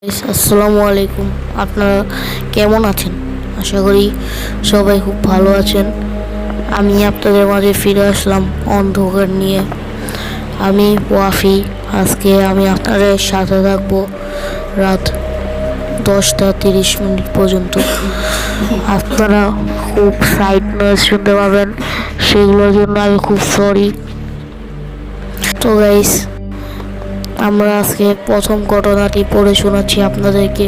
আসসালামু আলাইকুম। আপনারা কেমন আছেন? আশা করি সবাই খুব ভালো আছেন। আমি আপনাদের মাঝে ফিরে আসলাম অন্ধকার নিয়ে। আমি ওয়াফি। আজকে আমি আপনাদের সাথে থাকবো রাত 10টা 30 মিনিট পর্যন্ত। আপনারা খুব সাইড নয়েজ শুনতে পাবেন, সেগুলোর জন্য আমি খুব সরি। তো গাইস, আমরা আজকে প্রথম ঘটনাটি পড়ে শোনাচ্ছি আপনাদেরকে।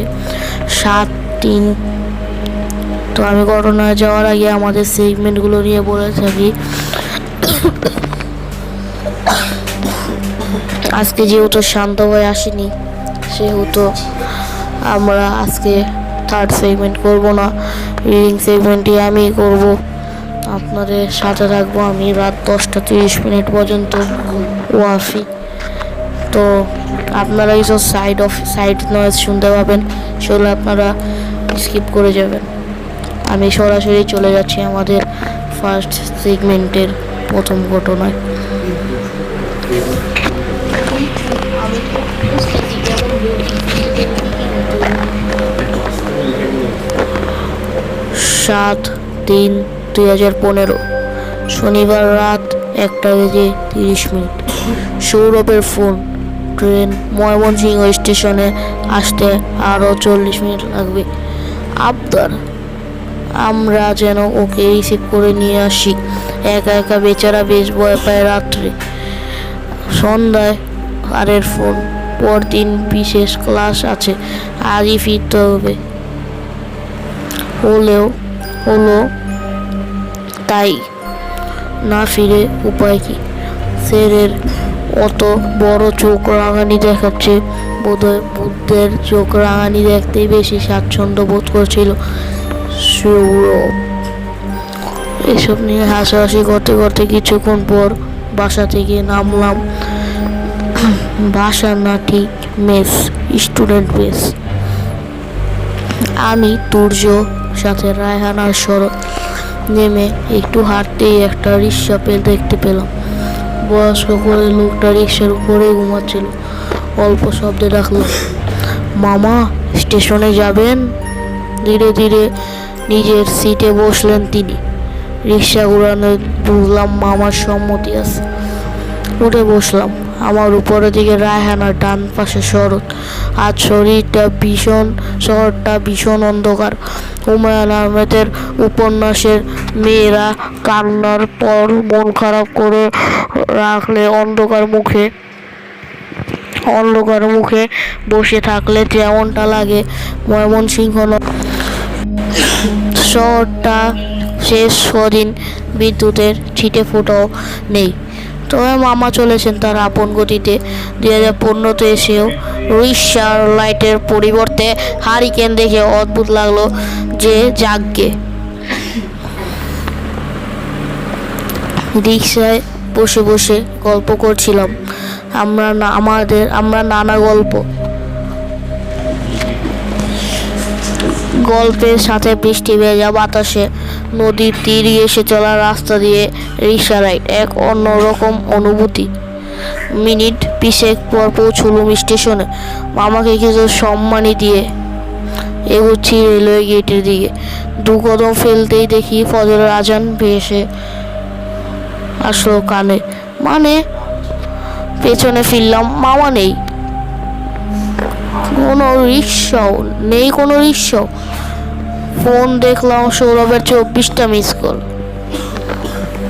7-3। তো আমি ঘটনায় যাওয়ার আগে আমাদের সেগমেন্টগুলো নিয়ে বলে থাকি। আজকে যেহেতু শান্ত হয়ে আসেনি, সেহেতু আমরা আজকে থার্ড সেগমেন্ট করব না, রিডিং সেগমেন্টটি আমি করব। আপনাদের সাথে থাকবো আমি রাত 10টা 30 মিনিট পর্যন্ত, ওয়াফি। তো আপনারা এইসব সাইড নয়েজ শুনতে পাবেন, সেগুলো আপনারা স্কিপ করে যাবেন। আমি সরাসরি চলে যাচ্ছি আমাদের ফার্স্ট সেগমেন্টের প্রথম ঘটনায়। 7-3-2015 শনিবার রাত 1টা 30 মিনিট। সৌরভের ফোন। ট্রেন ময়মনসিংহ স্টেশনে আসতে আরও 40 মিনিট লাগবে। আবদার, আমরা যেন ওকে রিসিভ করে নিয়ে আসি। একা একা বেচারা বেশ ভয় পায় রাত্রে। সন্ধ্যায় আরের ফোন। পরদিন বিশেষ ক্লাস আছে, আজই ফিরতে হবে। হলো তাই না ফিরে উপায় কি? স্যারের অত বড় চোখ রাঙানি দেখাচ্ছে, বোধহয় বুদ্ধের চোখ রাঙানি দেখতেই বেশি স্বাচ্ছন্দ্য বোধ করছিল সৌরভ। এসব নিয়ে হাসাহাসি করতে করতে কিছুক্ষণ পর বাসা থেকে নামলাম। বাসা না, ঠিক মেস, স্টুডেন্ট মেস। আমি তুর্য সাথে রায়হান আর শরৎ। নেমে একটু হাঁটতেই একটা রিক্সা দেখতে পেলাম। বয়স্ক করে লোকটা রিক্সার উপরে ঘুমাচ্ছিল। অল্প শব্দে ডাকলাম, মামা স্টেশনে যাবেন? ধীরে ধীরে নিজের সিটে বসলেন তিনি। রিক্সা ঘুরানো বুঝলাম মামার সম্মতি আছে। উঠে বসলাম। আমার উপরের দিকে রায়হান আর ডান পাশে শরৎ। আজ শহরটা ভীষণ অন্ধকার। হুমায়ুন আহমেদের উপন্যাসের মেয়েরা কান্নার পর মন খারাপ করে রাখলে অন্ধকার মুখে বসে থাকলে যেমনটা লাগে, ময়মনসিংহ শহরটা শেষ কদিন বিদ্যুতের ছিটে ফোটাও নেই। তবে মামা চলেছেন তার আপন গতিতে। 2015 এসেও রিক্সার লাইটের পরিবর্তে হারিকেন দেখে অদ্ভুত লাগলো যে যাগ্গে। রিক্সায় বসে বসে গল্প করছিলাম। আমরা নানা গল্পের সাথে বৃষ্টি ভেজা বাতাসে, নদীর তীর এসে চলা রাস্তা দিয়ে রিক্সা রাইড এক অন্যরকম অনুভূতি। মিনিট 20 পর পৌঁছলুম স্টেশনে। মামাকে কিছু সম্মানী দিয়ে এগোচ্ছি রেলওয়ে গেটের দিকে। 2 কদম ফেলতেই দেখি ফজরের আজান ভেসে আসলো কানে। পেছনে ফিরলাম, মামা নেই। কোনো রিক্সাও। ফোন দেখলাম সৌরভের 24টা মিস কল।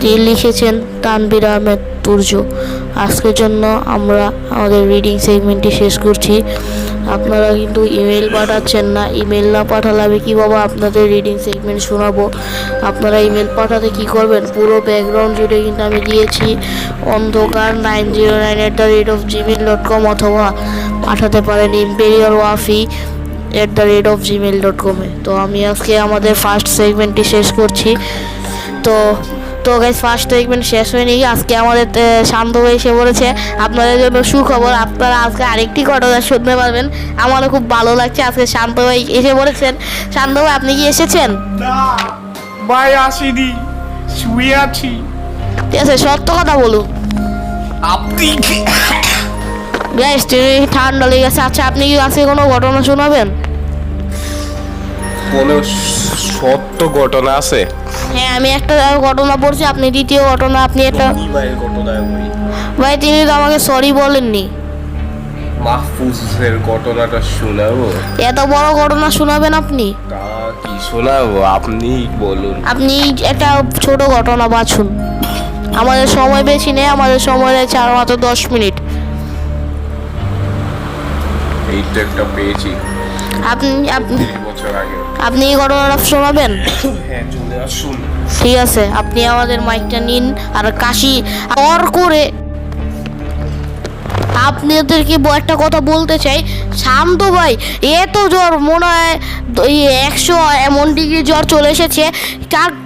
তিনি লিখেছেন তানভীর আহমেদ তুর্য। আজকের জন্য আমরা আমাদের রিডিং সেগমেন্টটি শেষ করছি। আপনারা কিন্তু ইমেল পাঠাচ্ছেন না। ইমেল না পাঠালে আমি কীভাবে আপনাদের রিডিং সেগমেন্ট শোনাবো? আপনারা ইমেল পাঠাতে কি করবেন, পুরো ব্যাকগ্রাউন্ড জুড়ে কিন্তু আমি দিয়েছি অন্ধকার909@gmail.com, অথবা পাঠাতে পারেন imperialwafi@gmail.com। তো আমি আজকে আমাদের ফার্স্ট সেগমেন্টটি শেষ করছি। তো গাইস, ফার্স্ট সেগমেন্ট শেষ হয়নি। আজকে আমাদের শান্ত এসে পড়েছে। আপনাদের জন্য সুখবর, আপনারা আজকে আরেকটি ঘটনা শুনতে পারবেন। আমারও খুব ভালো লাগছে আজকে শান্ত ভাই এসে পড়েছেন। শান্ত ভাই, আপনি কি এসেছেন? না ভাই, আসিনি, শুয়ে আছি। ঠিক আছে, সত্য কথা বলুন। আপনি গ্যাস ঠান্ডা লেগে গেছে। আচ্ছা, আপনি কি আজকে কোনো ঘটনা শোনাবেন? কোনো সত্য ঘটনা আছে? হ্যাঁ, আমি একটা ঘটনা পড়ছি, আপনি দ্বিতীয় ঘটনা। আপনি একটা ভাই, তিনি তো আমাকে সরি বলেননি। মাহফুজের ঘটনাটা শোনাবো? এত বড় ঘটনা শোনাবেন আপনি? তা কি শোনাবো, আপনি বলুন। আপনি একটা ছোট ঘটনা বাছুন। আমাদের সময় বেশি নেই, আমাদের সময় রয়েছে আর মাত্র 10 মিনিট। এইটা একটা পেয়েছি আপনি আপনি 30 বছর আগে। আপনি এই ঘটনাটা শোনাবেন? হ্যাঁ, চলে আসুন। ঠিক আছে, আপনি আমাদের মাইকটা নিন আর কাশি অর করে আপনাদেরকে একটা কথা বলতে চাই। শান্ত ভাই, এত জ্বর মনে হয় 100 এমন ডিগ্রি জ্বর চলে এসেছে,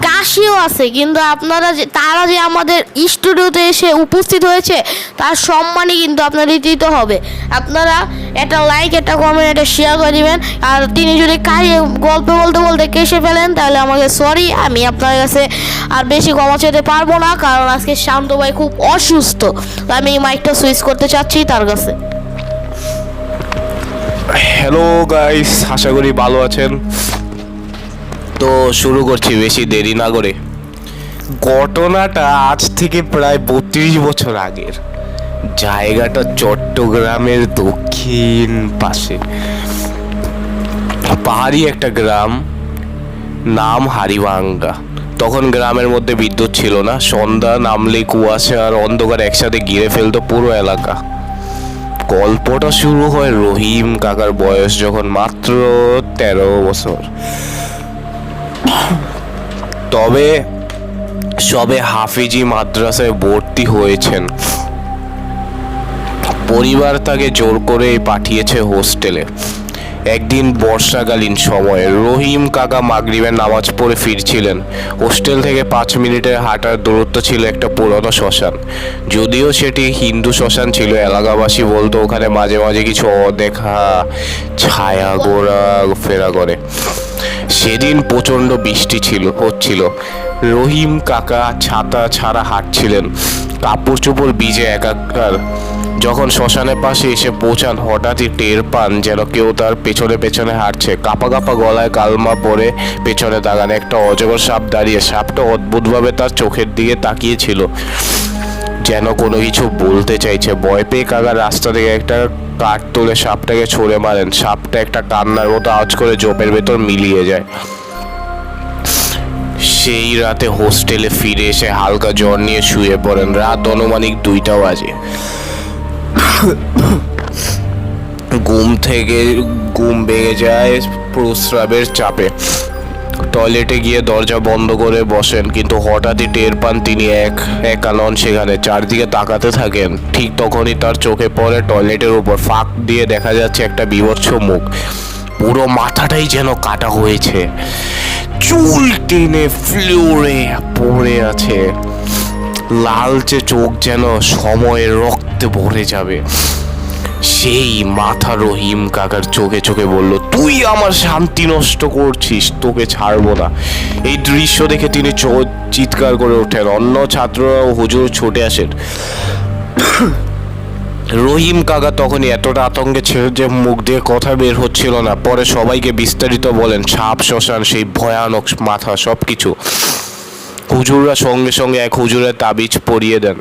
কাশিও আছে, কিন্তু আপনারা তারা যে আমাদের স্টুডিওতে এসে উপস্থিত হয়েছে তার সম্মানই কিন্তু আপনাদের দিতে হবে। আপনারা একটা লাইক, একটা কমেন্ট, একটা শেয়ার করে দিবেন। আর তিনি যদি গল্প বলতে বলতে কেসে ফেলেন তাহলে আমাকে সরি, আমি আপনার কাছে আর বেশি ক্ষমা চেতে পারবো না, কারণ আজকে শান্ত ভাই খুব অসুস্থ। তো আমি এই মাইকটা সুইচ করতে চাচ্ছি তার কাছে। হ্যালো গাইস, আশা করি ভালো আছেন। তো শুরু করছি বেশি দেরি না করে। ঘটনাটা আজ থেকে প্রায় 32 বছর আগের। জায়গাটা চট্টগ্রামের দক্ষিণ পাশে, পাহাড়ি একটা গ্রাম, নাম হাড়িভাঙ্গা। তখন গ্রামের মধ্যে বিদ্যুৎ ছিল না। সন্ধ্যা নামলে কুয়াশা আর অন্ধকার একসাথে ঘিরে ফেলতো পুরো এলাকা। গল্পটা শুরু হয় রহিম কাকার বয়স যখন মাত্র 13 বছর। তবে সবে হাফিজি মাদ্রাসায় ভর্তি হয়েছেন। পরিবার তাকে জোর করে পাঠিয়েছে হোস্টেলে। একদিন বর্ষাকালীন সময়ে রহিম কাকা মাগরিবের নামাজ পড়ে ফিরছিলেন। হোস্টেল থেকে 5 মিনিটের হাঁটার দূরত্ব ছিল একটা পুরনো শ্মশান। যদিও সেটি হিন্দু শ্মশান ছিল, এলাকাবাসী বলতো ওখানে মাঝে মাঝে কিছু অদেখা ছায়া ঘোরা ফেরা করে। সেদিন প্রচণ্ড বৃষ্টি হচ্ছিল। রহিম কাকা ছাতা ছাড়া হাঁটছিলেন, কাপড় চোপড় ভিজে একাকার। যখন শ্মশানের পাশে এসে পৌঁছান হঠাৎই টের পান যেন কেউ তার পেছনে পেছনে হাঁটছে। কাপা কাপা গলায় কালমা পরে পেছনে দাঁড়ান একটা অজগর সাপ দাঁড়িয়ে। সাপটা অদ্ভুতভাবে তার চোখের দিকে তাকিয়েছিল, যেন কোনো কিছু বলতে চাইছে। ভয় পেয়ে কাকা রাস্তা থেকে একটা কাঠ তুলে সাপটাকে ছুঁড়ে মারেন। সাপটা একটা কান্নার মতো আওয়াজ করে জোপের ভেতর মিলিয়ে যায়। সেই রাতে হোস্টেলে ফিরে এসে হালকা জ্বর নিয়ে শুয়ে পড়েন। রাত আনুমানিক 2টা বাজে। ঘুম ভেঙে যায় প্রস্রাবের চাপে। টয়লেটে গিয়ে দরজা বন্ধ করে বসেন, কিন্তু হঠাৎই টের পান তিনি একা নন সেখানে। চারদিকে তাকাতে থাকেন। ঠিক তখনই তার চোখে পড়ে টয়লেটের উপর ফাঁক দিয়ে দেখা যাচ্ছে একটা বীভৎস মুখ। পুরো মাথাটাই যেন কাটা হয়েছে, চুল টেনে ফ্লোরে পড়ে আছে। লালচে চোখ যেন সময়ের রক্তে ভরে যাবে। সেই মাথা রহিম কাকার চোখে চোখে বলল, তুই আমার শান্তি নষ্ট করছিস, তোকে ছাড়বো না। এই দৃশ্য দেখে তিনি চিৎকার করে ওঠেন। অন্য ছাত্ররা ও হুজুর ছুটে আসেন। রহিম কাকা তখনই এতটা আতঙ্কে ছিল যে মুখ দিয়ে কথা বের হচ্ছিল না। পরে সবাইকে বিস্তারিত বলেন, সাপ, শ্মশান, সেই ভয়ানক মাথা, সবকিছু। হুজুররা সঙ্গে সঙ্গে এক হুজুরের তাবিজ পরিয়ে দেন।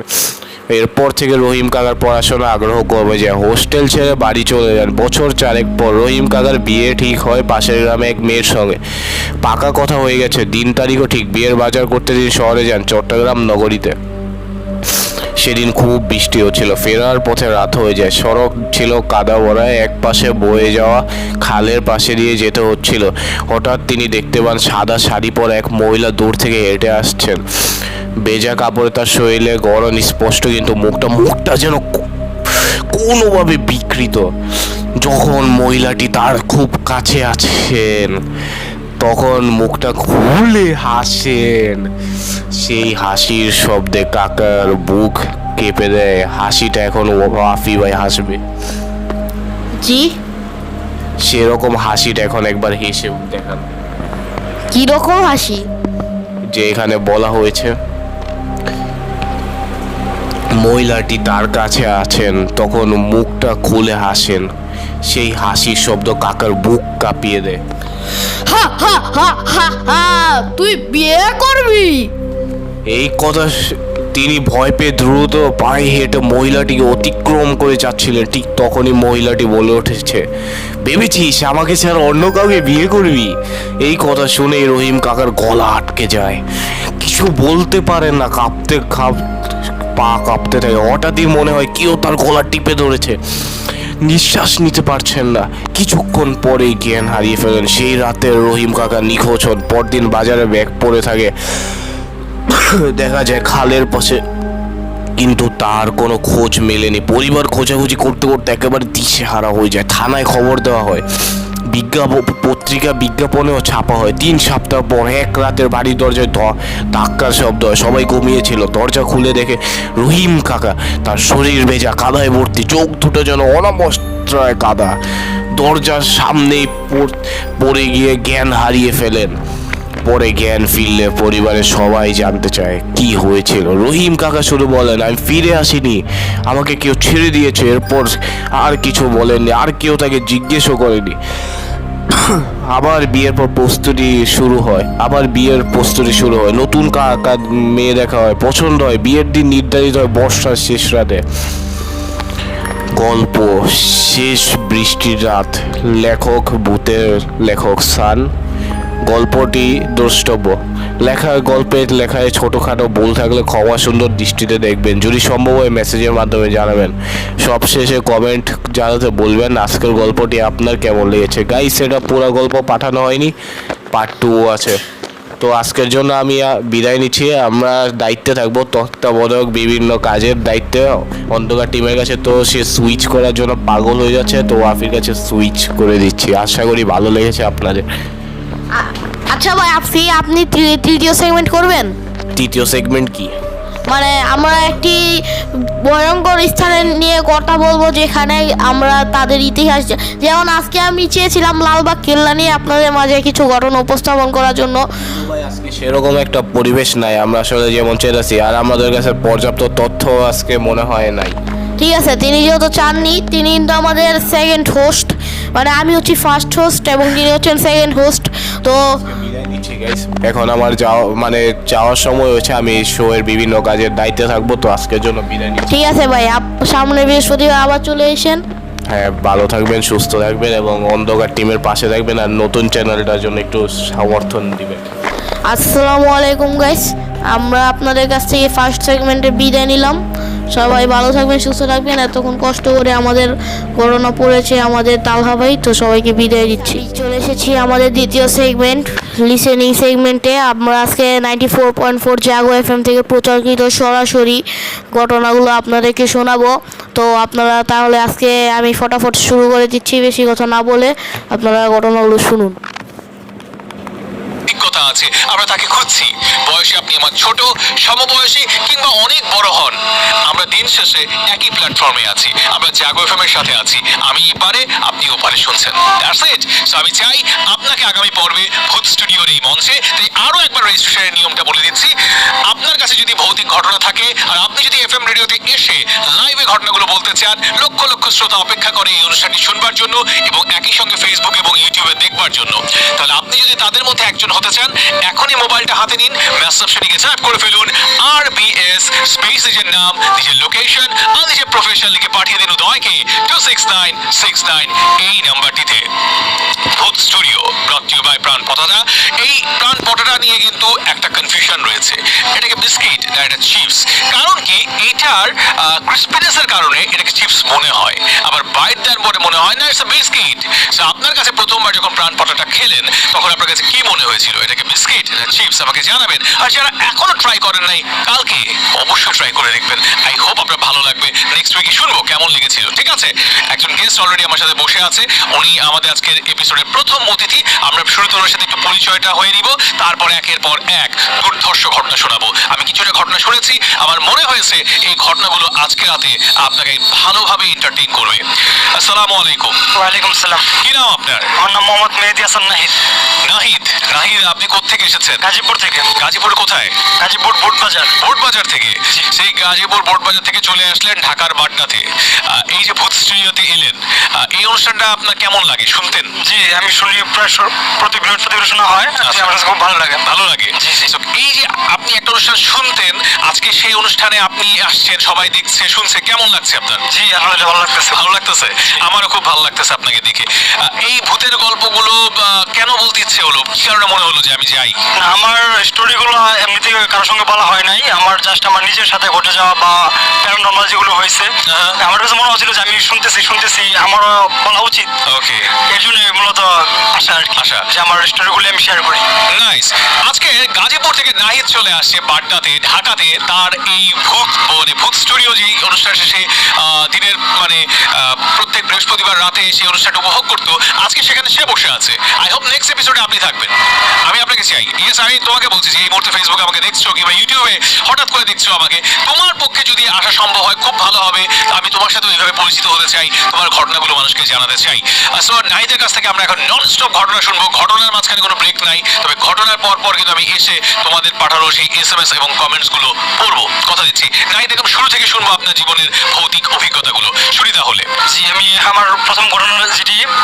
এরপর থেকে রহিম কাকার পড়াশোনা আগ্রহ কমে যায়। হোস্টেল ছেড়ে বাড়ি চলে যান। বছর 4 পর রহিম কাকার বিয়ে ঠিক হয় পাশের গ্রামে এক মেয়ের সঙ্গে। পাকা কথা হয়ে গেছে, দিন তারিখও ঠিক। বিয়ের বাজার করতে তিনি শহরে যান, চট্টগ্রাম নগরীতে। সেদিন খুব বৃষ্টি হচ্ছিল। ফেরার পথে রাত হয়ে যায়। সড়ক ছিল কাদা ভরা, এক পাশে বয়ে যাওয়া খালের পাশে দিয়ে যেতে হচ্ছিল। হঠাৎ তিনি দেখতে পান সাদা শাড়ি পরা এক মহিলা দূর থেকে হেঁটে আসছেন। ভেজা কাপড়ে তার শরীরে গরম স্পষ্ট, কিন্তু মুখটা যেন কোনোভাবে বিকৃত। যখন মহিলাটি তার খুব কাছে আছেন তখন মুখটা খুলে হাসেন। সেই হাসির শব্দে কাকার বুক কেঁপে দেয়। হাসিটা এখন ওয়াফি ভাই হাসবে। জি, সেরকম হাসিটা এখন একবার হেসে দেখান। কি রকম হাসি? যে এখানে বলা হয়েছে, মহিলাটি তার কাছে আছেন তখন মুখটা খুলে হাসেন। সেই হাসির শব্দ কাকার বুক কাঁপিয়ে দেয়। হা হা হা হা হা, তুই বিয়ে করবি? এই কথা তিনি ভয় পেয়ে দ্রুত পায়ে হেঁটে মহিলাটিকে অতিক্রম করে যাচ্ছিলেন। ঠিক তখনই মহিলাটি বলে উঠেছে, ভেবেছিস আমাকে ছাড়া অন্য কাউকে বিয়ে করবি? এই কথা শুনে রহিম কাকার গলা আটকে যায়, কিছু বলতে পারেন না, পা কাঁপতে থাকে। হঠাৎই মনে হয় কেউ তার গলা টিপে ধরেছে, নিঃশ্বাস নিতে পারছেন না। কিছুক্ষণ পরেই জ্ঞান হারিয়ে ফেলেন। সেই রাতে রহিম কাকা নিখোঁজ হন। পরদিন বাজারে ব্যাগ পড়ে থাকে, দেখা যায় খালের পাশে, কিন্তু তার কোনো খোঁজ মেলেনি। পরিবার খোঁজাখুঁজি করতে করতে একেবারে দিশেহারা হয়ে যায়। থানায় খবর দেওয়া হয়, পত্রিকা বিজ্ঞাপনেও ছাপা হয়। 3 সপ্তাহ পর এক রাতের বাড়ির দরজায় ধাক্কার শব্দ হয়। সবাই ঘুমিয়েছিল। দরজা খুলে দেখে রহিম কাকা, তার শরীর ভেজা, কাদায় ভর্তি, চোখ দুটো যেন অনাবস্ত্রায় কাদা। দরজার সামনেই পড়ে গিয়ে জ্ঞান হারিয়ে ফেলেন। পরে জ্ঞান ফিরলে পরিবারের সবাই জানতে চায় কি হয়েছিল। রহিম কাকা শুধু বলেন, আমি ফিরে আসিনি, আমাকে কেউ ছেড়ে দিয়েছে। এরপর আর কিছু বলেননি, আর কেউ তাকে জিজ্ঞেসও করেনি। আবার বিয়ের প্রস্তুতি শুরু হয়। নতুন কাকা মেয়ে দেখা হয়, পছন্দ হয়। বিয়ের দিন নির্ধারিত হয় বর্ষার শেষ রাতে। গল্প শেষ বৃষ্টির রাত। লেখক ভূতের লেখক সান। গল্পটি দ্রষ্টব্য। গল্পের লেখায় ছোটোখাটো ভুল থাকলে ক্ষমা সুন্দর দৃষ্টিতে দেখবেন। যদি সম্ভব হয় মেসেজের মাধ্যমে জানাবেন। সবশেষে কমেন্ট জানাতে বলবেন আজকের গল্পটি আপনার কেমন লেগেছে। গাইস, এটা পুরো গল্প পাঠানো হয়নি, পার্ট 2 আছে। তো আজকের জন্য আমি বিদায় নিচ্ছি। আমরা দায়িত্বে থাকবো, তত্ত্বাবধায়ক বিভিন্ন কাজের দায়িত্বে অন্ধকার টিমের কাছে। তো সে সুইচ করার জন্য পাগল হয়ে যাচ্ছে, তো ওয়াফির কাছে সুইচ করে দিচ্ছি। আশা করি ভালো লেগেছে আপনাদের। আচ্ছা ভাই, আপনি তৃতীয় সেগমেন্ট করবেন? তৃতীয় সেগমেন্ট কি? মানে আমরা একটি ভয়ঙ্কর স্থানে নিয়ে কথা বলবো, যেখানে আমরা তাদের ইতিহাস, যেমন আজকে আমি চেয়েছিলাম লালবাগ কেল্লা নিয়ে আপনাদের মাঝে কিছু ঘটনা উপস্থাপন করার জন্য। ভাই, আজকে সেরকম একটা পরিবেশ নাই। আমরা আসলে যেমন চেয়েছি, আর আমাদের কাছে পর্যাপ্ত তথ্য আজকে মনে হয় নাই। ঠিক আছে, তিনি যেহেতু চাননি, তিনি কিন্তু আমাদের সেকেন্ড হোস্ট, মানে আমি হচ্ছি ফার্স্ট হোস্ট এবং তিনি হচ্ছেন সেকেন্ড হোস্ট। তো এখন আমার যাওয়ার সময় হয়েছে। আমি শো এর বিভিন্ন কাজের দায়িত্বে থাকবো, তো আজকের জন্য বিদায় নিচ্ছি। ঠিক আছে ভাই, সামনে বৃহস্পতিবার আবার চলে এসেন। হ্যাঁ, ভালো থাকবেন, সুস্থ থাকবেন এবং অন্ধকার টিমের পাশে থাকবেন। আর নতুন চ্যানেলটার জন্য একটু সমর্থন দিবেন। আসসালামু আলাইকুম গাইস, আমরা আপনাদের কাছ থেকে ফার্স্ট সেগমেন্টে বিদায় নিলাম। সবাই ভালো থাকবেন, সুস্থ থাকবেন। এতক্ষণ কষ্ট করে আমাদের করোনা পড়েছে আমাদের তালহা ভাই, তো সবাইকে বিদায় দিচ্ছি। চলে এসেছি আমাদের দ্বিতীয় সেগমেন্ট, লিসেনিং সেগমেন্টে। আমরা আজকে 94.4 জাগো FM থেকে প্রচারকৃত সরাসরি ঘটনাগুলো আপনাদেরকে শোনাবো। তো আপনারা তাহলে আজকে আমি ফটাফট শুরু করে দিচ্ছি, বেশি কথা না বলে আপনারা ঘটনাগুলো শুনুন। কথা আছে, আমরা তাকে খুঁজছি। বয়সে আপনি আমার ছোট, সমবয়সী কিংবা অনেক বড় হন, আমরা দিন শেষে একই প্ল্যাটফর্মে আছি। আমরা জাগো এফএম এর সাথে আছি। আমি এপারে, আপনি ওপারে শুনছেন। That's it. সো আমি চাই আপনাকে আগামী পর্বে ভূত স্টুডিওর এই মঞ্চে, তাই আরো একবার রেজিস্ট্রেশনের নিয়মটা বলে দিচ্ছি। আপনার কাছে যদি ভৌতিক ঘটনা থাকে আর আপনি যদি এফএম রেডিওতে এসে লাইভে ঘটনাগুলো বলতে চান, লক্ষ লক্ষ শ্রোতা অপেক্ষা করে এই অনুষ্ঠানটি শুনবার জন্য এবং একই সঙ্গে ফেসবুক এবং ইউটিউবে দেখবার জন্য, তাহলে আপনি যদি তাদের মধ্যে একজন হতে চান, এখনই মোবাইলটা হাতে নিন, মেসেজ অপশনে টাইপ করে ফেলুন RBS স্পেস নিজের নাম, নিজের লোকেশন আর নিজের প্রফেশন লিখে পাঠিয়ে দিন উদয়কে 26969 এই নাম্বারটিতে। Bhoot studio brought to you by Pran Pataka. এই প্রাণ পতাকা নিয়ে কিন্তু একটা কনফিউশন রয়েছে, এটাকে বিস্কিট না এটা চিপস। কারণ কি, এটার ক্রিসপিনেসের কারণে এটাকে চিপস মনে হয়, আবার বাইট দেওয়ার পরে মনে হয় না ইটস আ বিস্কিট। সো আপনার কাছে প্রথমবার যখন প্রাণ পতাকা খেলেন, তখন আপনার কাছে কি মনে হয়েছিল, এটাকে বিস্কিট না চিপস, আমাকে জানাবেন। আর যারা এখনো ট্রাই করেন নাই, কালকে অবশ্যই ট্রাই করে দেখবেন। আই হোপ আপনার ভালো লাগবে। নেক্সট উইকে শুনবো কেমন লেগেছিল। ঠিক আছে, একজন গেস্ট অলরেডি আমার সাথে বসে আছে, উনি আমাদের আজকের এপিসোডের প্রথম অতিথি। আমরা শুরুতে ওনার সাথে একটু পরিচয়টা হয়ে নিব, তারপরে একের পর এক দুর্ধর্ষ ঘটনা শোনাবো। আমি কিছুটা ঘটনা শুনেছি, আমার মনে হয়েছে এই ঘটনাগুলো আজকে রাতে আপনাকে ভালোভাবে এন্টারটেইন করবে। আসসালামু আলাইকুম। ওয়ালাইকুম সালাম। কি নাম আপনার? আমার নাম মোহাম্মদ মেহেদি হাসান নাহিদ। নাহিদ। নাহিদ, আপনি কোত্থেকে এসেছেন? গাজীপুর থেকে। গাজীপুর কোথায়? গাজীপুর বোট বাজার। বোট বাজার থেকে? সেই গাজীপুর বোট বাজার থেকে চলে আসলেন ঢাকার বাড্ডাতে। এই যে ভূত স্টুডিওতে এলেন, এই অনুষ্ঠানটা আপনার কেমন লাগে শুনতেন? জি, আমি শুনি প্রায় প্রতি বৃহস্পতিবার শোনা হয়। আচ্ছা। আমার কাছে খুব ভালো লাগে। ভালো লাগে। জি, জি। So, এই যে আপনি একটা অনুষ্ঠান শুনতেন, আজকে সেই অনুষ্ঠানে আপনি আসছেন, সবাই দেখছে শুনছে, কেমন লাগছে আপনার? জি, আলহামদুলিল্লাহ ভালো লাগতেছে। ভালো লাগতেছে? আমারও খুব ভালো লাগতেছে আপনাকে দেখে। এই ভূতের গল্পগুলো কেন বলতে ইচ্ছে হলো, কি কারণে মনে হলো যে আমি যাই? না, আমার স্টোরিগুলো এমনিতে কারোর সঙ্গে বলা হয় নাই। আমার জাস্ট আমার নিজের সাথে ঘটে যাওয়া বা প্যারানর্মাল যেগুলো হয়েছে, আমার কাছে মনে হচ্ছিল যে আমি শুনতেছি আমারও বলা উচিত। ওকে। এই জন্য মূলত আশা আর কি, আশা। যে আমার স্টোরিগুলো আমি শেয়ার করি। নাইস। আজকে গাজীপুর থেকে নাহিদ চলে আসছে বাড্ডাতে, ঢাকাতে। তার এই ভূত স্টুডিও যে অনুষ্ঠান শেষে দিনের প্রত্যেক বৃহস্পতিবার রাতে সেই অনুষ্ঠানটা উপভোগ করতো, আজকে সেখানে সে বসে আছে। আই হোপ নেক্সট এপিসোডে আপনি থাকবেন। আমি আপনাকে চাই। ইয়েস, আমি তোমাকে বলছি যে এই মুহূর্তে ফেসবুকে আমাকে দেখছো কিংবা ইউটিউবে হঠাৎ করে দেখছো আমাকে, তোমার পক্ষে যদি আসা সম্ভব হয় খুব ভালো হবে। আমি তোমার সাথে ওইভাবে পরিচিত হতে চাই, তোমার ঘটনাগুলো মানুষকে জানাতে চাই। সো নাহিদের কাছ থেকে আমরা এখন নন স্টপ ঘটনা শুনবো। ঘটনার মাঝখানে কোনো ব্রেক নাই, তবে ঘটনার পর কিন্তু আমি এসে তোমাদের পাঠানো সেই SMS এবং কমেন্টসগুলো পড়বো, কথা দিচ্ছি। নাহিদ, একদম শুরু থেকে শুনবো আপনার জীবনের ভৌতিক অভিজ্ঞতাগুলো। শুনি তাহলে। জি, আমি আমার প্রথম ঘটনা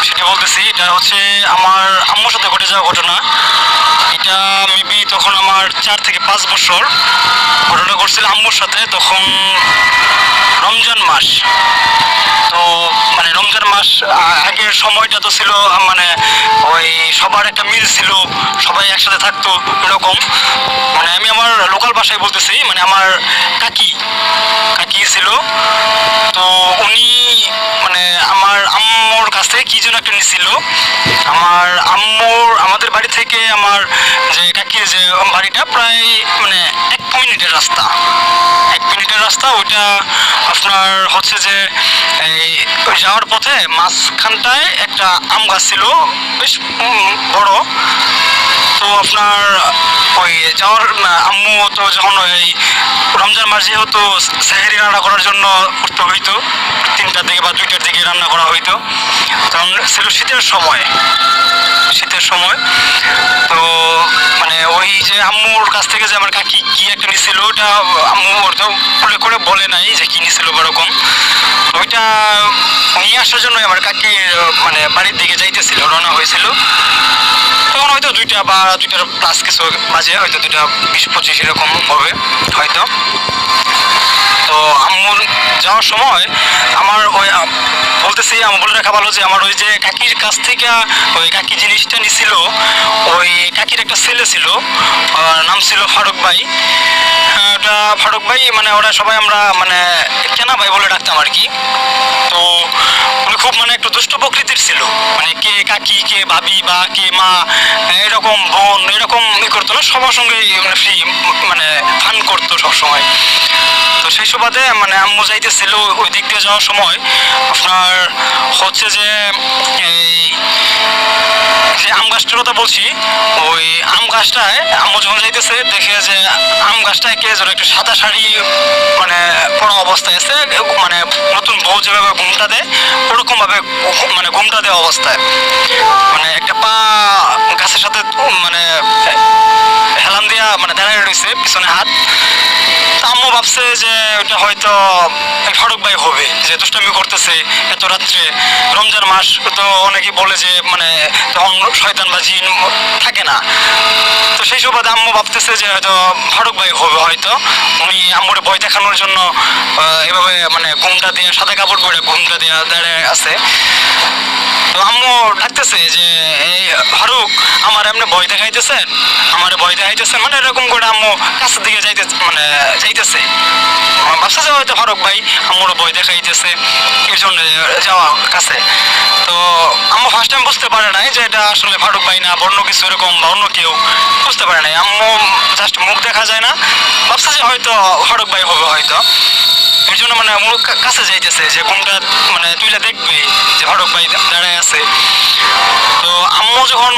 সেটা বলতেছি। এটা হচ্ছে আমার আম্মুর সাথে ঘটে যাওয়া ঘটনা। এটা মেবি তখন আমার 4 থেকে 5 বছর। ঘটনা ঘটছিল আম্মুর সাথে, তখন রমজান মাস। তো রমজান মাস আগের সময়টা তো ছিল ওই সবার একটা মিল ছিল, সবাই একসাথে থাকতো এরকম। আমি আমার লোকাল ভাষায় বলতেছি, আমার কাকি ছিল। তো উনি আমার আম্মুর কাছ থেকে কি যেন একটা নিছিল। আমাদের বাড়ি থেকে আমার যে কাকির যে বাড়িটা প্রায় 1 মিনিটের রাস্তা। 1 মিনিটের রাস্তা। ওইটা আপনার হচ্ছে যে ওই যাওয়ার পথে মাঝখানটায় একটা আম গাছ ছিল, বেশ বড়। তো আপনার ওই যাওয়ার আম্মু তো যখন ওই রমজান মাস যেহেতু সেহরি রান্না করার জন্য করতে হইতো, 3টার দিকে বা 2টার দিকে রান্না করা হইতো। তখন ছিল শীতের সময়। তো ওই যে আম্মুর কাছ থেকে যে আমার কাকি কি একটা নিছিল, ওটা আম্মু খুলে করে বলে নাই যে কি নিছিল এরকম। ওইটা নিয়ে আসার জন্য আমার কাকি বাড়ির দিকে যাইতেছিল, রওনা হয়েছিল। তখন হয়তো 2টা বা 2টার প্লাস কিছু বাজে, হয়তো 2টা 20-25 এরকম হবে হয়তো। তো আম্মু যাওয়ার সময় আমার ওই বলতেছি, আমি বলে রাখা ভালো যে আমার ওই যে কাকির কাছ থেকে ওই কাকি জিনিসটা নিছিল, ওই কাকির একটা ছেলে ছিল, নাম ছিল ফারুক ভাই। ওটা ফারুক ভাই ওরা সবাই আমরা কেনা ভাই বলে ডাকতাম আর কি। তো উনি খুব একটু দুষ্ট প্রকৃতির ছিল। কে কাকি, কে ভাবি বা কে মা, এরকম বোন এরকম করতো না, সবার সঙ্গে ফ্রি ফান করতো সবসময়। তো সেই সুবাদে আম্মু যাইতেছিল ওই দিক দিয়ে যাওয়ার সময় আপনার হচ্ছে যে এই যে আম গাছটার কথা বলছি, ওই আম গাছটায় আম্মু যখন যাইতেছে দেখে যে আম গাছটায় কে যেন একটা সাদা শাড়ি পরা অবস্থায় আছে, নতুন বউ যেভাবে ঘুমটা দেয় ওরকম ভাবে ঘুমটা দেওয়া অবস্থায়, একটা পা গাছের সাথে হেলান দিয়া দাঁড়ায় রয়েছে, পিছনে হাত। আম্মু ভাবছে যে ওটা হয়তো ফারুক ভাই হবে, যে দুষ্টামি করতেছে এত রাত্রে, রমজান মাস তো অনেকেই বলে যে তখন শয়তান বা জিন থাকে না। তো সেই সুবাদে আম্মু ভাবতেছে যে হয়তো ফারুক ভাই হবে হয়তো। উনি আম্মুরে ভয় দেখানোর জন্য এভাবে ঘুমটা দিয়ে, সাদা কাপড় পরে ঘুমটা দিয়ে দাঁড়িয়ে আছে। তো আম্মু ডাকতেছে যে এই ফারুক, আমার এমনি ভয় দেখাইতেছেন, এরকম করে আম্মু কাছের দিকে যাইতেছে। ভাবছে যে হয়তো ফারুক ভাই আম্মুরও ভয় দেখাইতেছে, এর জন্য যাওয়া কাছে। তো আম্মু ফার্স্ট টাইম বুঝতে পারে নাই যে এটা আসলে ফারুক ভাই না, অন্য কিছু এরকম বা অন্য কেউ, বুঝতে পারে নাই। আম্মু জাস্ট মুখ দেখা যায় না, ভাবছে যে হয়তো ফারুক ভাই হবে হয়তো, এই জন্য আম্মু কাছে যাইতেছে যে ঘুমটা তুইলে দেখবে যে ফারুক ভাই দাঁড়ায় আছে। তো আম্মু যখন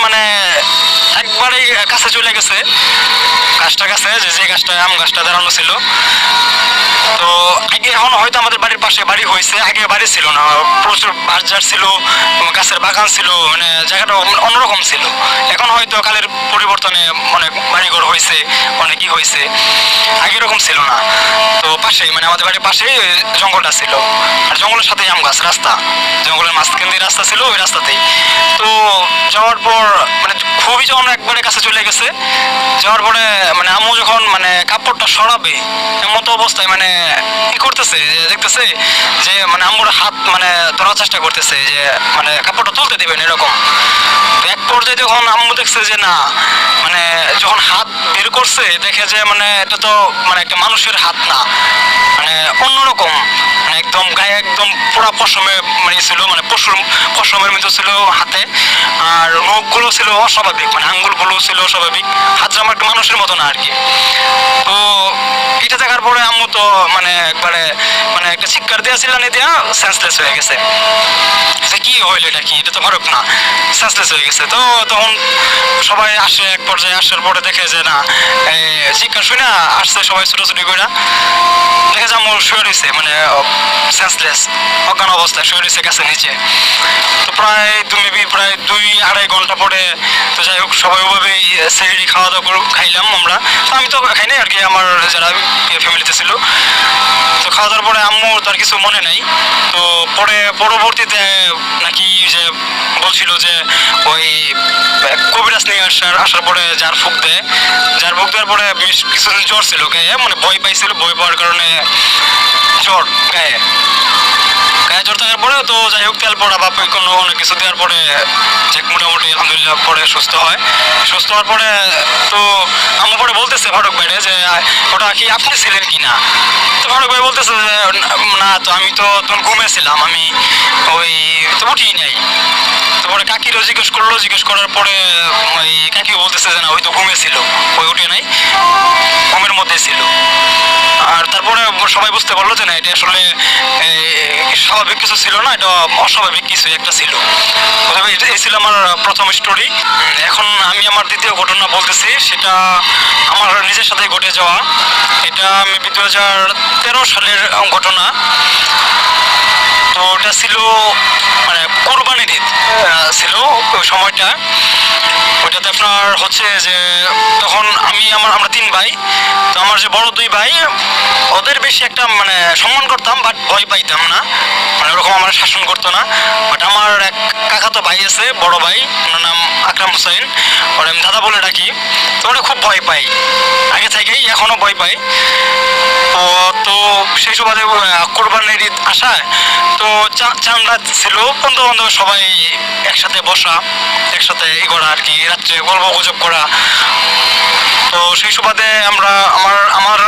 একবারে কাছে চলে গেছে গাছটার কাছে, যে গাছটা আম গাছটা দাঁড়ানো ছিল। তো আগে এখন হয়তো আমাদের বাড়ির পাশে বাড়ি হয়েছে, আগে বাড়ি ছিল না, প্রচুর বাজার ছিল, গাছের বাগান ছিল, মানে জায়গাটা অন্যরকম ছিল। এখন হয়তো কালের পরিবর্তনে অনেক বাড়িঘর হয়েছে, অনেকই হয়েছে, আগে এরকম ছিল না। তো পাশেই মানে আমাদের বাড়ির পাশেই জঙ্গলটা ছিল, আর জঙ্গলের সাথেই আম গাছ, রাস্তা, জঙ্গলের মাঝখান দিয়ে রাস্তা ছিল, ওই রাস্তাতেই। তো যাওয়ার পর মানে খুবই যখন একবারে কাছে চলে গেছে, যাওয়ার পরে মানে আম্মু যখন মানে কাপড়টা সরাবে এমন তো অবস্থায় মানে কি করতেছে, দেখতেছে যে মানে আম্মুর হাত মানে ধরার চেষ্টা করতেছে যে মানে কাপড়টা তুলতে দেবেন এরকম। এক পর্যায়ে যখন আম্মু দেখছে যে না, মানে যখন হাত বের করছে দেখে যে মানে এটা তো মানে একটা মানুষের হাত না, মানে অন্যরকম, মানে একদম গায়ে একদম পুরা পশমে মানে ছিল, মানে পশমের মতো ছিল হাতে, আর নখগুলো ছিল অস্বাভাবিক, মানে আঙ্গুলগুলো ছিল অস্বাভাবিক, হাত যেমন একটা মানুষের মতো না আর কি। তো এটা দেখার পরে আম্মু তো মানে একবারে মানে একটা চিৎকার দেওয়া ছিল, না দেওয়া সেন্সলেস হয়ে গেছে, যে কি হইল এটা, কি এটা তো ভরক না, সেন্সলেস হয়ে গেছে। তো তখন সবাই আসে, এক পর্যায়ে আসার পরে দেখে যে না, চিৎকার শুনে আসছে সবাই ছোটাছুটি করে, দেখে যে আম্মু শুয়ে রয়েছে মানে সেন্সলেস, অজ্ঞান অবস্থায় শুয়ে রয়েছে গাছের নিচে। তো প্রায় প্রায় 2-2.5 ঘন্টা পরে তো যাই হোক সবাই ওভাবেই সেহরি খাওয়া দাওয়া খাইলাম আমরা। তো আমি তো খাই নাই আর কি, আমার যারা ফ্যামিলিতে ছিল। তো খাওয়া দাওয়ার পরে আম্মু তার কিছু মনে নাই। তো পরবর্তীতে নাকি যে বলছিল যে ওই কবিরাজ নিয়ে আসার পরে যার ফুক দেওয়ার পরে বেশ কিছুদিন জ্বর ছিল গায়ে, মানে ভয় পাইছিল, ভয় পাওয়ার কারণে জ্বর গায়ে জ্বর থাকার পরে তো যাই হোক তেল পড়া বা কোনো অনেক কিছু দেওয়ার পরে যে মোটামুটি আলহামদুলিল্লাহ পরে সুস্থ হয়। সুস্থ হওয়ার পরে তো আম্মু পরে বলতেছে ফারুক ভাইরে যে ওটা কি আপনি ছিলেন কি না। তো ফারুক ভাই বলতেছে যে না, তো আমি তো তখন ঘুমেছিলাম, আমি ওই তো উঠি নাই। তারপরে কাকিরও জিজ্ঞেস করার পরে ওই কাকিও বলতেছে যে না, ওই তো ঘুমেছিল, ওই উঠে নাই, ঘুমের মধ্যে ছিল। আর তারপরে সবাই বুঝতে পারলো যে না, এটা আসলে স্বাভাবিক কিছু ছিল না, এটা অস্বাভাবিক কিছু একটা ছিল। এই ছিল আমার প্রথম স্টোরি। এখন আমি আমার দ্বিতীয় ঘটনা বলতেছি, সেটা আমার নিজের সাথে ঘটে যাওয়া। এটা আমি 2013 সালের ঘটনা। তো ওটা ছিল মানে কোরবানির ঈদ ছিল ওই সময়টা। ওইটাতে আপনার হচ্ছে যে তখন আমরা 3 ভাই। তো আমার যে বড় 2 ভাই, ওদের বেশি একটা মানে সম্মান করতাম, বাট ভয় পাইতাম না, মানে ওরকম আমার শাসন করতো না। বাট আমার এক কাকাতো ভাই আছে, বড় ভাই, ওনার নাম আকরাম হোসেন, ওর আমি দাদা বলে ডাকি। তো ওরা খুব ভয় পাই, আগে থেকেই এখনো ভয় পাই। তো সেই সুবাদে কোরবানির ঈদ আসায় তো চাঁদা ছিল, বন্ধু বান্ধব সবাই একসাথে বসা, একসাথে করা আর কি, রাত্রে গল্প গুজব করা। তো সেই সুবাদে আমরা আমার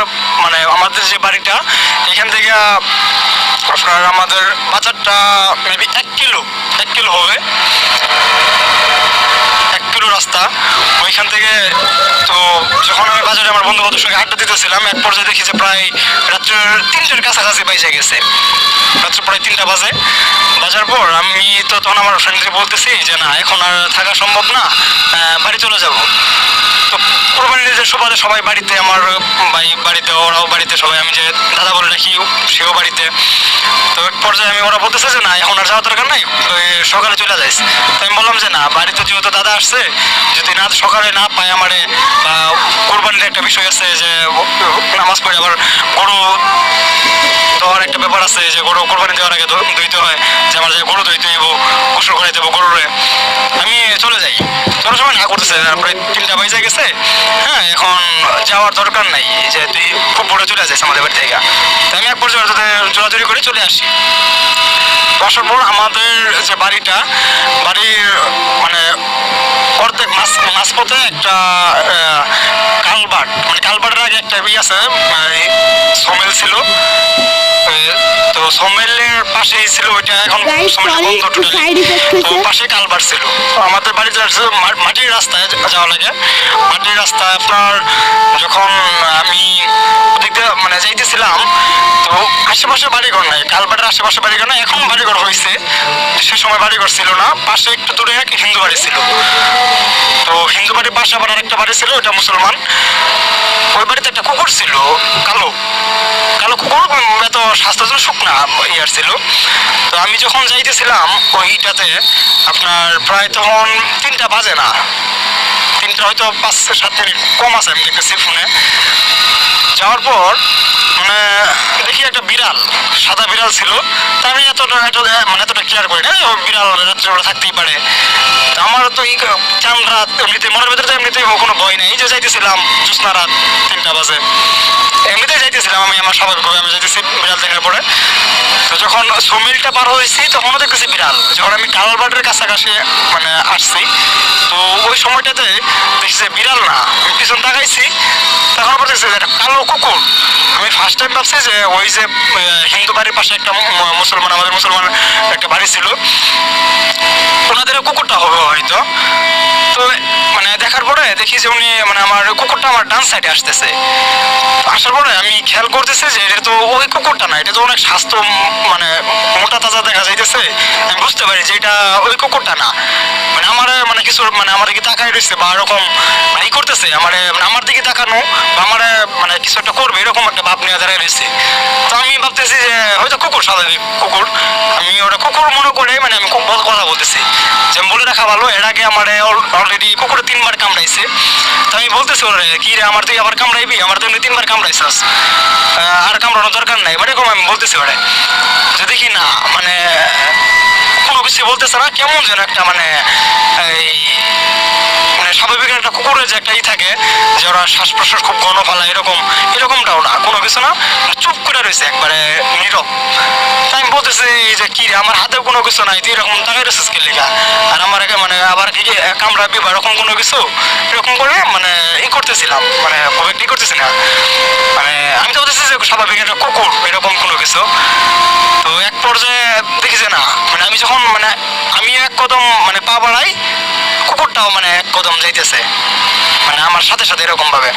মানে আমাদের যে বাড়িটা, এখান থেকে আপনার আমাদের বাজারটা মেবি 1 কিলো হবে, 1 কিলো রাস্তা ওইখান থেকে। তো যখন আমি বাজারে আমার বন্ধু বান্ধবের সঙ্গে আড্ডা দিতেছিলাম, এক পর্যায়ে দেখি যে প্রায় রাত্রে 3টার কাছাকাছি বেজে গেছে, রাত্রে প্রায় 3টা বাজার পর আমি তো তখন আমার ফ্রেন্ডকে বলতেছি যে না, এখন আর থাকা সম্ভব না, বাড়ি চলে যাব। তো কোরবানির ঈদের সুবাদে সবাই বাড়িতে, আমার ভাই বাড়িতে, ওরাও বাড়িতে, সবাই, আমি যে দাদা বলে রাখি সেও বাড়িতে। তো এক পর্যায়ে ওরা বলতেছে যে না, এখন আর যাওয়ার দরকার নাই, সকালে চলে যাইস। তো আমি বললাম যে না, বাড়িতে যেহেতু দাদা আসছে, যদি না সকালে না পায় আমারে, বা কোরবানির একটা বিষয় আছে যে নামাজ পড়ে আবার গরু দেওয়ার একটা ব্যাপার আছে, যে গরু কোরবানি দেওয়ার আগে ধুইতে হয়, যে আমার যে গরু ধুইতে হইব, গোসল করে দেবো গরুরে, আমি চলে যাই। তোর সময় না করতেছে, প্রায় 3টা বেজে গেছে, হ্যাঁ এখন যাওয়ার দরকার নাই, যে তুই খুব বড় চলে যাস আমাদের বাড়ি থেকে। তো আমি এক পর্যায়ে জোরাজুরি করে চলে আসি। আসার পর আমাদের যে বাড়ির মানে অর্ধেক মাঝপথে একটা কালভার্ট, মানে কালভার্টের আগে একটা আছে সমেল ছিল। তো সমেলের পাশেই ছিল ওইটা, এখন বন্ধ টোটালি। তো পাশে কালভার্ট ছিল। তো আমাদের বাড়িতে মাটির রাস্তায় যাওয়া লাগে, মাটির রাস্তায় আপনার যখন আমি ওদিক দিয়ে মানে যাইতেছিলাম, তো আশেপাশে বাড়িঘর নাই, কালভার্টের আশেপাশে বাড়িঘর নাই, এখন বাড়িঘর হয়েছে, সে সময় বাড়িঘর ছিল না। পাশে একটু দূরে এক হিন্দু বাড়ি ছিল। তো হিন্দু বাড়ির পাশে আবার আরেকটা বাড়ি ছিল, ওটা মুসলমান। ওই বাড়িতে একটা কুকুর ছিল, কালো কালো কুকুর, এত স্বাস্থ্যের জন্য শুকনা ইয়ার ছিল। তো আমি যখন যাইতেছিলাম ওইটাতে আপনার প্রায় তখন 3টা বাজে না, 3টা হয়তো 5-7 মিনিট কম আছে, আমি দেখতেছি ফোনে। যাওয়ার পর মানে দেখি একটা বিড়াল, সাদা বিড়াল ছিল। তা আমি এতটা কেয়ার করি না, বিড়াল রাত্রেবেলা থাকতেই পারে। তা আমার তো এই চান রাত, এমনিতে মনের ভিতরে তো এমনিতেই কোনো ভয় নেই, যে যাইতেছিলাম জ্যোৎস্না রাত 3টা বাজে, এমনিতেই যাইতেছিলাম আমি, আমার স্বাভাবিকভাবে আমি যাইতেছি বিড়াল দেখার পরে। তো যখন সুমিলটা পার হয়েছি তখনও দেখতেছি বিড়াল। যখন আমি কালবাটের কাছাকাছি মানে আসছি, তো ওই সময়টাতে দেখছি যে বিড়াল না, আমি পিছন তাকাইছি, তখন আবার দেখছি যে একটা কালো কুকুর। আমি ফার্স্ট টাইম ভাবছি যে ওই যে হিন্দু বাড়ির পাশে একটা মুসলমান, আমাদের মুসলমান একটা বাড়ি ছিল, ওনাদের কুকুরটা হবে হয়তো। তো মানে দেখার পরে দেখি যে উনি মানে আমার কুকুরটা আমার ডান সাইডে আসতেছে। আসার পরে আমি খেয়াল করতেছি যে এটা তো ওই কুকুরটা না, এটা তো অনেক স্বাস্থ্য মানে মোটা তাজা দেখা যাইতেছে। আমি বুঝতে পারি যে এটা ওই কুকুরটা না, মানে আমার মানে কিছু মানে আমার দিকে তাকাই রয়েছে বা এরকম মানে ই করতেছে, আমার দিকে তাকানো বা আমার মানে কিছু একটা করবে এরকম একটা ভাব নিয়ে দাঁড়ায় রয়েছে। তো আমি ভাবতেছি যে হয়তো কুকুর, স্বাভাবিক কুকুর। আমি ওটা কুকুর মনে করে মানে আমি খুব কথা বলতেছি, যে বলে রাখা ভালো, এর আগে আমার অলরেডি কুকুরে 3বার কামড়াইছে। তো আমি বলতেছি ওরে, কি রে আমার তুই আবার কামড়াইবি, আমার তো এমনি 3বার কামড়াইছাস, আর কামড়ানোর দরকার নাই, মানে এরকম আমি বলতেছি ওরে। যে দেখি না মানে কোনো কিছু বলতেছে না, কেমন যেন একটা মানে এই মানে স্বাভাবিক একটা কুকুরের যে একটা ই থাকে যে ওরা শ্বাস প্রশ্বাস খুব ঘন ফেলা, এরকমটাও না, কোনো কিছু না, চুপ করে রয়েছে একবারে নীরব। তাই আমি বলতেছি যে কি রে, আমার হাতে কোনো কিছু নাই, তুই এরকম তাকাই রয়েছিস কে লেখা, আর আমার মানে আবার কি কামড়াবি বা এরকম কোনো কিছু, এরকম করে মানে ই করতেছিলাম, মানে খুব একটা ই করতেছি না, মানে আমি তো বলতেছি যে স্বাভাবিক একটা কুকুর এরকম কোনো কিছু। তো এক পর্যায়ে দেখি যে না, মানে আমি যখন মানে আমি এক কদম মানে পা বাড়াই, কুকুরটাও মানে এক কদম যাইতেছে মানে আমার সাথে সাথে এরকম ভাবে।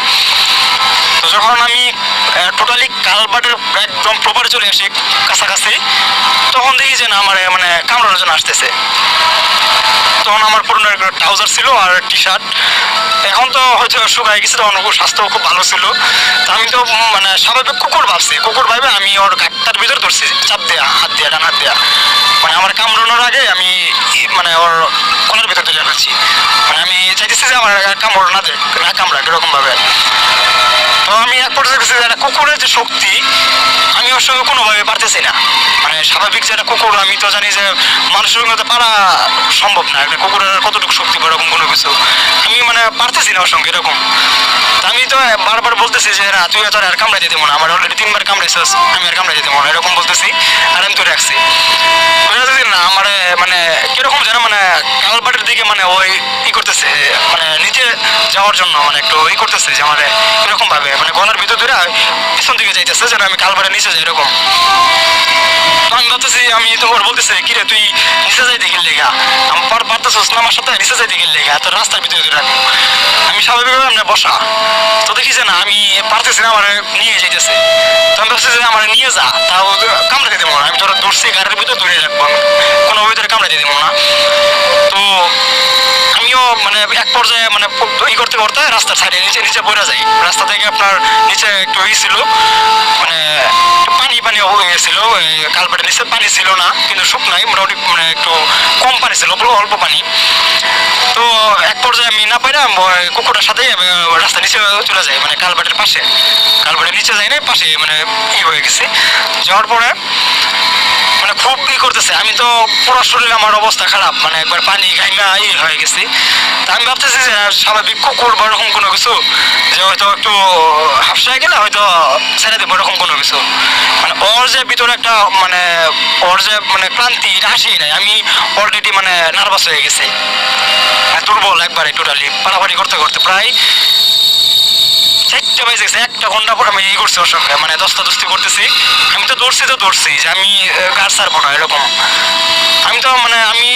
তো যখন আমি টোটালি কালবাটের একদম প্রপারে চলে আসি কাছাকাছি, তখন দেখি যে না আমার মানে কামড়ানোর জন্য আসতেছে। তখন আমার পুরনো ট্রাউজার ছিল আর টি-শার্ট, এখন তো হয়তো শুকাই গেছে, তখন ওর স্বাস্থ্য খুব ভালো ছিল। তো আমি তো মানে স্বাভাবিক কুকুর ভাবছি, কুকুর ভাবে আমি ওর ঘাটটার ভিতর ধরছি, চাপ দেয়া, হাত দেয়া, ডান হাত দেয়া, মানে আমার কামড়ানোর আগে আমি মানে ওর কলার ভিতর তুলে রাখছি, মানে আমি চাইতেছি যে আমার কামড় না দেখ, না কামড়াক এরকম ভাবে। তো আমি এক পর্যায়ে দেখছি যে একটা কুকুরের যে শক্তি, আমি ওর সঙ্গে কোনোভাবে পারতেছি না। মানে স্বাভাবিক যে একটা কুকুর, আমি তো জানি যে মানুষের সঙ্গে তো পারা সম্ভব না, একটা কুকুরের কতটুকু শক্তি বা এরকম কোনো কিছু আমি মানে পারতেছি না ওর সঙ্গে এরকম। আমি তো বারবার বলতেছি যে না তুই তোর আর কামড়াই দিতে মনে, আমার অলরেডি 3বার কামড়াইছিস, আমি আর কামড়াই দিতে মনে, এরকম বলতেছি। আর আমি তো রাখছি না, আমার মানে কিরকম যেন মানে কালবাটের দিকে মানে ওই ই করতেছে, মানে নিচে যাওয়ার জন্য মানে একটু ই করতেছে, যে আমার এরকম ভাবে মানে গলার ভিতর ধরে পিছন দিকে যাইতেছে, যেন আমি কালবাটের নিচে যাই এরকম। আমি ভাবতেছি, আমি তো ওর বলতেছি কি রে তুই নিচে যাই দেখিল লেগা, আমার পারতেছিস না আমার সাথে নিচে যাই দেখিল লেগা, তোর রাস্তার ভিতরে ধরে রাখবো। আমি স্বাভাবিকভাবে আমরা বসা, তো দেখি যে না আমি পারতেছি না, আমার নিয়ে যাইতেছে। তো আমি ভাবছি যে আমার নিয়ে যা, তাও কামড়ে দিতে মনে, আমি তোরা দৌড়ছি গাড়ির ভিতরে ধরে রাখবো, কোনো ভিতরে কামড়ে দিতে মনে না। তো আমিও মানে এক পর্যায়ে মানে ই করতে করতে রাস্তার সাইডে নিচে পড়ে যাই। রাস্তা থেকে আপনার নিচে একটু ই ছিল, মানে পানি হয়ে গেছিল, কালবাটের নিচে পানি ছিল না, কিন্তু শুকনাই মোটামুটি মানে একটু কম পানি ছিল, অল্প পানি। তো এক পর্যায়ে আমি না পাইলাম কুকুরটার সাথে রাস্তা নিচে চলে যাই, মানে কালবাটের পাশে, কালবাটের নিচে যাই না, পাশে মানে ই হয়ে গেছে। যাওয়ার পরে মানে খুব ই করতেছে, আমি তো পুরো শরীর আমার অবস্থা খারাপ, মানে একবার পানি ঘাইমা ই হয়ে গেছি। তা আমি ভাবতেছি যে স্বাভাবিক কুকুর বা এরকম কোনো কিছু, যে হয়তো একটু হাফসায় গেলে হয়তো ছেড়ে দেবো এরকম কোনো কিছু, মানে ওর যে ভিতরে একটা মানে ওর যে মানে ক্লান্তি এটা আসেই নাই, আমি অলরেডি মানে নার্ভাস হয়ে গেছি, দুর্বল একবারে টোটালি, পাড়াপাড়ি করতে করতে প্রায় 4টা বাজে গেছে, 1টা ঘন্টা পর আমি ই করছি ওর সঙ্গে, মানে দস্তাদস্তি করতেছি। আমি তো দৌড়ছি যে আমি গাছ ছাড়বো না এরকম। আমি তো মানে আমি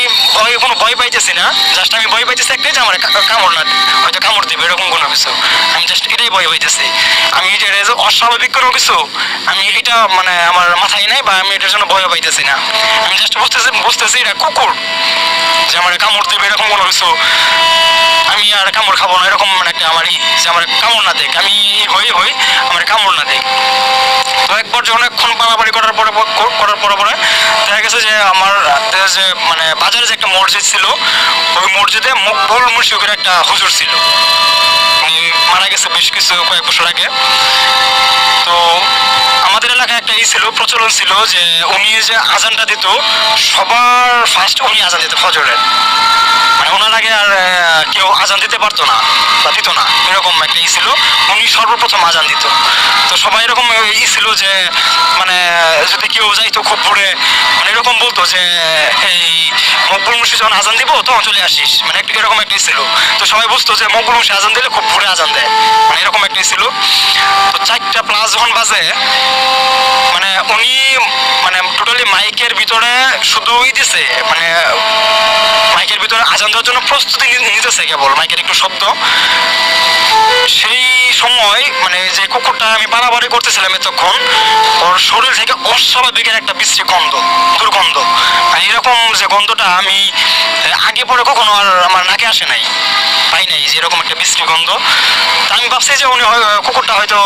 কোনো ভয় পাইতেছি না, জাস্ট আমি ভয় পাইতেছি একটাই যে আমার কামড় না, হয়তো কামড় দিবে এরকম কোনো কিছু, আমি জাস্ট এটাই ভয় পাইতেছি। আমি এটা অস্বাভাবিক কোনো কিছু আমি এটা মানে আমার মাথায় নাই, বা আমি এটার জন্য ভয় পাইতেছি না, আমি জাস্ট বুঝতেছি এটা কুকুর, যে আমার কামড় দিবে এরকম কোনো কিছু। আমি আর কামড় খাবো না, এরকম মানে একটা আমার যে আমার কামড় না দেখ, আমি হই আমার কামড় না দেখ। তো একবার যে অনেকক্ষণ বাড়াবাড়ি করার পরে দেখা গেছে যে আমার যে মানে বাজারে যে একটা মসজিদ ছিল, ওই মসজিদে মকবুল মুর্শিদের একটা হুজুর ছিল, উনি মারা গেছে বেশ কয়েক বছর আগে। তো আমাদের এলাকায় একটা ছিল, প্রচলন ছিল যে উনি যে আজানটা দিত সবার ফার্স্ট উনি আজান দিত ফজরের, মানে ওনার আগে আর কেউ আজান দিতে পারতো না বা দিত না, এরকম একটা ছিল। উনি সর্বপ্রথম আজান দিত। তো সবাই এরকম ছিল যে মানে যদি কেউ যাইতো খুব ভোরে, মানে এরকম বলতো যে এই মকবুল মুর্শিদ যখন আজান দিব তখন চলে আসিস, মানে এরকম একটা ছিল। তো সবাই বুঝতো যে মকবুল মুর্শিদ আজান দিলে খুব ভোরে আজান দেয়, মানে এরকম একটা ছিল। তো 4টা প্লাস যখন বাজে, মানে উনি মানে টোটালি মাইকের ভিতরে শুধুই দিছে, মানে মাইকের ভিতরে আজান দেওয়ার জন্য প্রস্তুতি নিতেছে কেবল, মাইকের একটু শব্দ। সেই সময় মানে যে কুকুরটা আমি বাড়াবাড়ি করতেছিলাম এতক্ষণ, ওর শরীর থেকে অস্বাভাবিকের একটা বিশ্রী গন্ধ, দুর্গন্ধ, মানে এরকম যে গন্ধটা আমি আগে পরে কখনো আর আমার নাকে আসে নাই, পাই নাই, যে এরকম একটা বিশ্রী গন্ধ। তা আমি ভাবছি যে উনি কুকুরটা হয়তো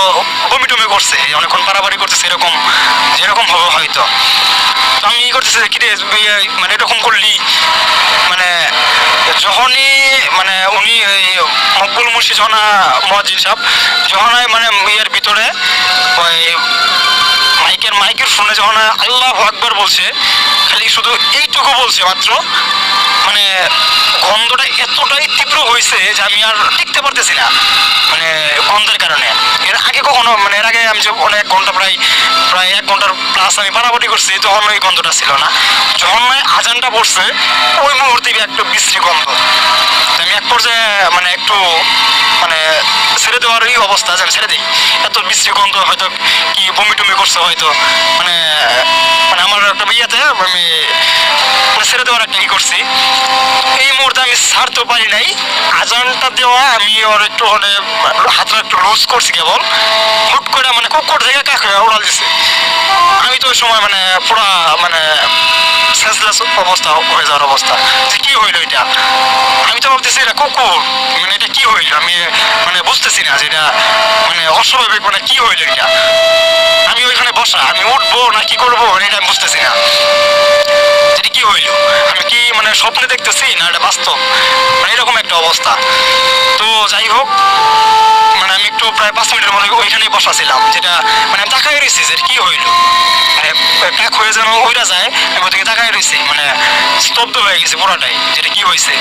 বমি টমি করছে, অনেকক্ষণ বাড়াবাড়ি করতেছে, এরকম যেরকম হবে হয়তো। তো আমি করতেছি যে কিরে মানে এরকম করলি, মানে যখনই মানে উনি মকবুল মুর্শিদ যখন মুয়াজ্জিন সাহেব যখন মানে ইয়ের ভিতরে ওই মাইকের ফোনে যখন আল্লাহু আকবার বলছে, খালি শুধু এইটুকু বলছে মাত্র, মানে গন্ধটা এতটাই তীব্র হয়েছে যে আমি আর টিকতে পারতেছি না, মানে গন্ধের কারণে। এর আগে কখনো মানে এর আগে আমি যে অনেক ঘন্টা প্রায় 1 ঘন্টার প্লাস আমি বাড়াবাড়ি করছি, তখন ওই গন্ধটা ছিল না। যখন আজানটা পড়ছে ওই মুহূর্তে একটু বিশ্রী গন্ধ। আমি এক পর্যায়ে মানে একটু মানে ছেড়ে দেওয়ারই অবস্থা, যে আমি ছেড়ে দিই, এত বিশ্রী গন্ধ, হয়তো কি বমি টমি করছে হয়তো, মানে মানে আমার একটা বিয়েতে আমি মানে ছেড়ে দেওয়ার একটা ই করছি। এই মুহূর্তে আমি ছাড়তেও পারি নাই, আজানটা দেওয়া আমি ওর একটু মানে হাতটা একটু লুজ করছি কেবল, হুট করে মানে কুকুর থেকে কাকে উড়াল দিছে। আমি তো ওই সময় মানে পুরা মানে সেন্সলেস অবস্থা হয়ে যাওয়ার অবস্থা, যে কি হইলো এটা। আমি তো ভাবতেছি এটা কুকুর, মানে এটা কি হইলো, আমি মানে বুঝতেছি না যে এটা মানে অস্বাভাবিক, মানে কি হইলো এটা। আমি ওইখানে বসা, আমি উঠবো না কি করবো এটা আমি বুঝতেছি না, যেটা কি হইলো, আমি কি মানে স্বপ্নে দেখতেছি না এটা বাস্তব, মানে এরকম একটা অবস্থা। তো যাই হোক, মানে আমি একটু প্রায় 5 মিনিটের মধ্যে ওইখানেই বসা ছিলাম, যেটা মানে আমি তাকাই রয়েছি যে কি হইলো, মানে কাক হয়ে যেন ওইটা যায়, আমি ওদিকে তাকাই রয়েছি, মানে স্তব্ধ হয়ে গেছে পুরোটাই, যেটা কি হয়েছে।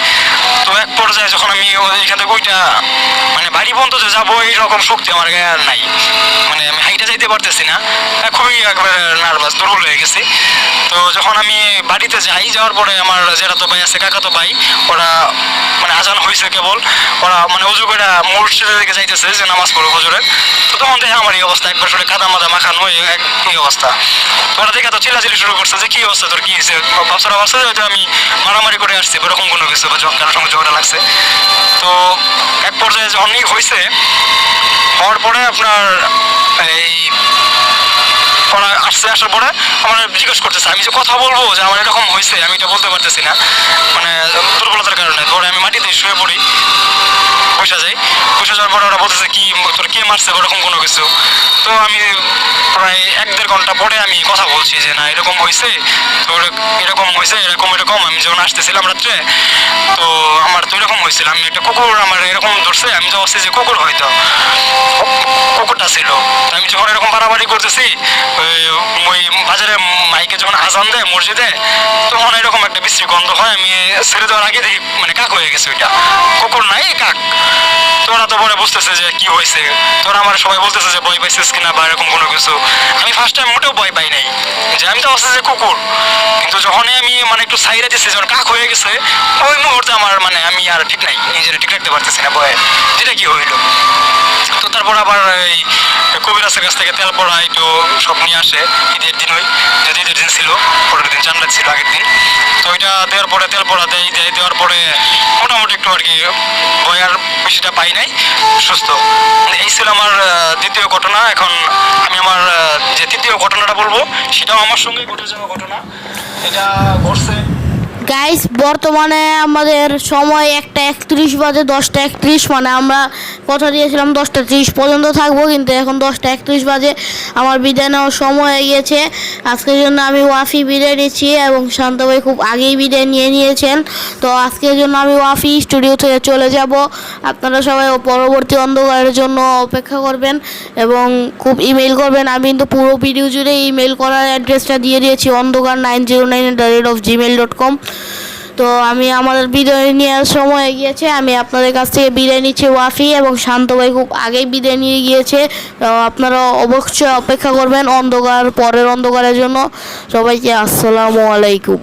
তো এক পর্যায়ে যখন আমি ওইখান থেকে ওইটা মানে বাড়ি পর্যন্ত যে যাবো এইরকম শক্তি আমার গায়ে আর নাই, মানে আমি হাইটা যাইতে পারতেছি না, খুবই একবারে নার্ভাস, দুর্বল হয়ে গেছি। তো যখন আমি বাড়িতে যাওয়ার পরে আমার যেটা ভাই আছে, কাকাতো ভাই, ওরা মানে আজান হয়েছে কেবল, ওরা মানে উজু করে মসজিদের দিকে যাইতেছে যে নামাজ পড়ো হুজুরের। তো তখন দেখে আমার এই অবস্থা, একবার শুনে কাদা মাদা মাখানো এই অবস্থা। তো ওরা দেখে তো চিল্লাচিল্লি শুরু করছে যে কি অবস্থা তোর, কি হয়েছে, বাচ্চারা ভাবছে হয়তো আমি মারামারি করে আসছি এরকম কোনো কিছু, বা কারোর সঙ্গে ঝগড়া লাগছে। তো এক পর্যায়ে যখনই হয়েছে, হওয়ার পরে আপনার এই ওরা আসার পরে আমার জিজ্ঞেস করতেছে, আমি যে কথা বলবো যে আমার এরকম হয়েছে, আমি এটা বলতে পারতেছি না, মানে দুর্বলতার কারণে। পরে আমি মাটিতে শুয়ে পড়ি, বসে যাওয়ার পরে ওরা বলতেছে কি তোর কে মারছে ওরকম কোনো কিছু। তো আমি প্রায় 1-1.5 ঘন্টা পরে আমি কথা বলছি যে না এরকম হয়েছে, তো এরকম হয়েছে, এরকম আমি যখন আসতেছিলাম রাত্রে, তো আমার তো এরকম হয়েছিল, আমি একটা কুকুর আমার এরকম ধরছে, আমি তো ভাবছি যে কুকুর হয়তো, কুকুরটা ছিল। আমি যখন এরকম বাড়াবাড়ি করতেছি, ওই বাজারে মাইকে যখন আজান দেয় মসজিদে, তখন এরকম একটা বিশ্রী গন্ধ হয়, আমি ছেড়ে দেওয়ার আগে দেখি মানে কাক হয়ে গেছে, ওইটা কুকুর নাই কাক। তোরা তো পরে বুঝতেছে যে কি হয়েছে, তোরা আমার সবাই বলতেছে যে ভয় পাইছিস কিনা বা এরকম কোনো কিছু। আমি ফার্স্ট টাইম মোটেও ভয় পাই নাই, যে আমি তো ভাবছি যে কুকুর, কিন্তু যখনই আমি মানে একটু সাইডে দিচ্ছি, যখন কাক হয়ে গেছে, ওই মুহূর্তে আমার মানে আমি আর ঠিক নাই, নিজেরা ঠিক রাখতে পারতেছি না ভয়ে, যেটা কি হইলো। তো তারপর আবার এই কবিরাজের কাছ থেকে তেল পড়া একটু সব নিয়ে আসে, ঈদের দিন, ওই যদি ঈদের দিন ছিল, পরের দিন চাঁদ ছিল আগের দিন। তো ওইটা দেওয়ার পরে তেল পড়া দেওয়ার পরে মোটামুটি একটু আর কি ভয় আর বেশিটা পাই নাই, সুস্থ। এই ছিল আমার দ্বিতীয় ঘটনা। এখন আমি আমার যে তৃতীয় ঘটনাটা বলবো, সেটাও আমার সঙ্গে ঘটে যাওয়া ঘটনা। এটা ঘটছে গাইস বর্তমানে আমাদের সময় 1:31 বাজে, 10:31, মানে আমরা কথা দিয়েছিলাম 10:30 পর্যন্ত থাকবো, কিন্তু এখন 10:31 বাজে। আমার বিদায় নেওয়ার সময় হয়ে গিয়েছে। আজকের জন্য আমি ওয়াফি বিদায় নিচ্ছি এবং শান্ত ভাই খুব আগেই বিদায় নিয়ে নিয়েছেন। তো আজকের জন্য আমি ওয়াফি স্টুডিও থেকে চলে যাব। আপনারা সবাই পরবর্তী অন্ধকারের জন্য অপেক্ষা করবেন এবং খুব ইমেল করবেন। আমি কিন্তু পুরো ভিডিও জুড়ে ইমেল করার অ্যাড্রেসটা দিয়ে দিয়েছি, ondokar909@gmail.com। তো আমি আমাদের বিদায় নেওয়ার সময় হয়ে গিয়েছে। আমি আপনাদের কাছ থেকে বিদায় নিচ্ছি ওয়াফি, এবং শান্ত ভাই খুব আগেই বিদায় নিয়ে গিয়েছে। তো আপনারা অবশ্যই অপেক্ষা করবেন পরের অন্ধকারের জন্য। সবাইকে আসসালামু আলাইকুম।